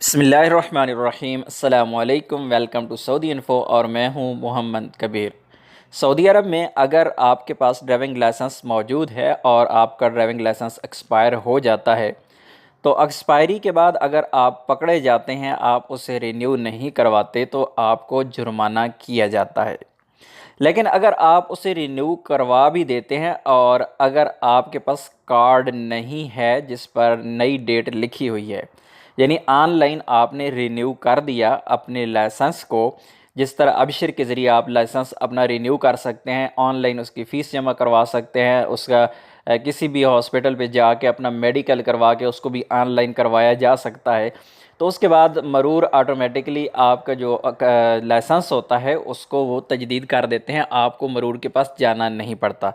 बिस्मिल्लाहिर्रहमानिर्रहीम अस्सलामुअलैकुम। Welcome to Saudi info और मैं हूं मोहम्मद कबीर। सऊदी अरब में अगर आपके पास ड्राइविंग लाइसेंस मौजूद है और आपका ड्राइविंग लाइसेंस एक्सपायर हो जाता है तो एक्सपायरी के बाद अगर आप पकड़े जाते हैं, आप उसे रिन्यू नहीं करवाते तो आपको जुर्माना किया जाता है। लेकिन अगर आप उसे रिन्यू करवा भी देते हैं और अगर आपके पास कार्ड नहीं है जिस पर नई डेट लिखी हुई है, यानी ऑनलाइन आपने रिन्यू कर दिया अपने लाइसेंस को, जिस तरह अबशर के ज़रिए आप लाइसेंस अपना रिन्यू कर सकते हैं, ऑनलाइन उसकी फ़ीस जमा करवा सकते हैं, उसका किसी भी हॉस्पिटल पे जाके अपना मेडिकल करवा के उसको भी ऑनलाइन करवाया जा सकता है। तो उसके बाद मरूर ऑटोमेटिकली आपका जो लाइसेंस होता है उसको वो तजदीद कर देते हैं, आपको मरूर के पास जाना नहीं पड़ता।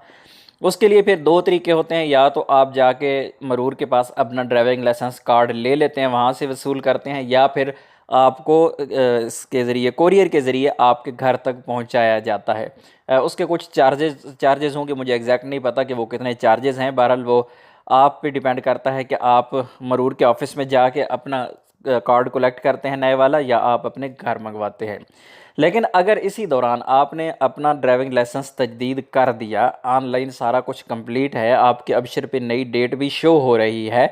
उसके लिए फिर दो तरीके होते हैं, या तो आप जाके मरूर के पास अपना ड्राइविंग लाइसेंस कार्ड ले लेते हैं, वहाँ से वसूल करते हैं, या फिर आपको इसके ज़रिए कोरियर के ज़रिए आपके घर तक पहुँचाया जाता है। उसके कुछ चार्जेस होंगे, मुझे एग्जैक्ट नहीं पता कि वो कितने चार्जेस हैं। बहरहाल वो आप पे डिपेंड करता है कि आप मरूर के ऑफ़िस में जाके अपना कार्ड कलेक्ट करते हैं नए वाला, या आप अपने घर मंगवाते हैं। लेकिन अगर इसी दौरान आपने अपना ड्राइविंग लाइसेंस तजदीद कर दिया, ऑनलाइन सारा कुछ कंप्लीट है, आपके अबशर पे नई डेट भी शो हो रही है,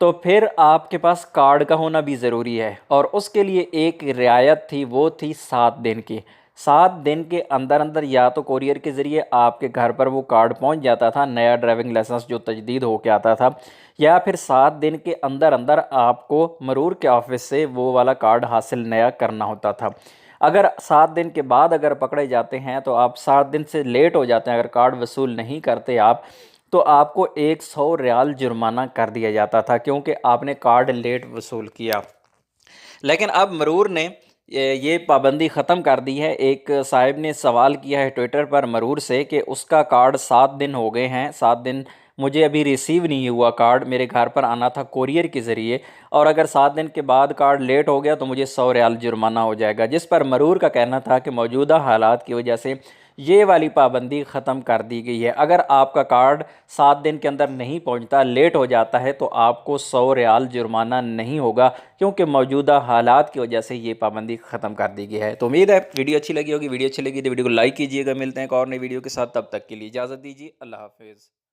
तो फिर आपके पास कार्ड का होना भी ज़रूरी है। और उसके लिए एक रियायत थी, वो थी 7 दिन की। 7 दिन के अंदर अंदर या तो कोरियर के ज़रिए आपके घर पर वो कार्ड पहुंच जाता था, नया ड्राइविंग लाइसेंस जो तजदीद होके आता था, या फिर 7 दिन के अंदर अंदर आपको मरूर के ऑफिस से वो वाला कार्ड हासिल नया करना होता था। अगर 7 दिन के बाद अगर पकड़े जाते हैं तो आप 7 दिन से लेट हो जाते हैं, अगर कार्ड वसूल नहीं करते आप, तो आपको 100 रियाल जुर्माना कर दिया जाता था, क्योंकि आपने कार्ड लेट वसूल किया। लेकिन अब मरूर ने ये पाबंदी ख़त्म कर दी है। एक साहिब ने सवाल किया है ट्विटर पर मरूर से कि उसका कार्ड 7 दिन हो गए हैं, 7 दिन मुझे अभी रिसीव नहीं हुआ, कार्ड मेरे घर पर आना था कोरियर के ज़रिए, और अगर 7 दिन के बाद कार्ड लेट हो गया तो मुझे 100 रियाल जुर्माना हो जाएगा। जिस पर मरूर का कहना था कि मौजूदा हालात की वजह से ये वाली पाबंदी ख़त्म कर दी गई है। अगर आपका कार्ड 7 दिन के अंदर नहीं पहुंचता, लेट हो जाता है, तो आपको 100 रियाल जुर्माना नहीं होगा, क्योंकि मौजूदा हालात की वजह से ये पाबंदी ख़त्म कर दी गई है। तो उम्मीद है वीडियो अच्छी लगी होगी। वीडियो अच्छी लगी तो वीडियो को लाइक कीजिएगा। मिलते हैं एक और नई वीडियो के साथ, तब तक के लिए इजाज़त दीजिए। अल्लाह हाफिज़।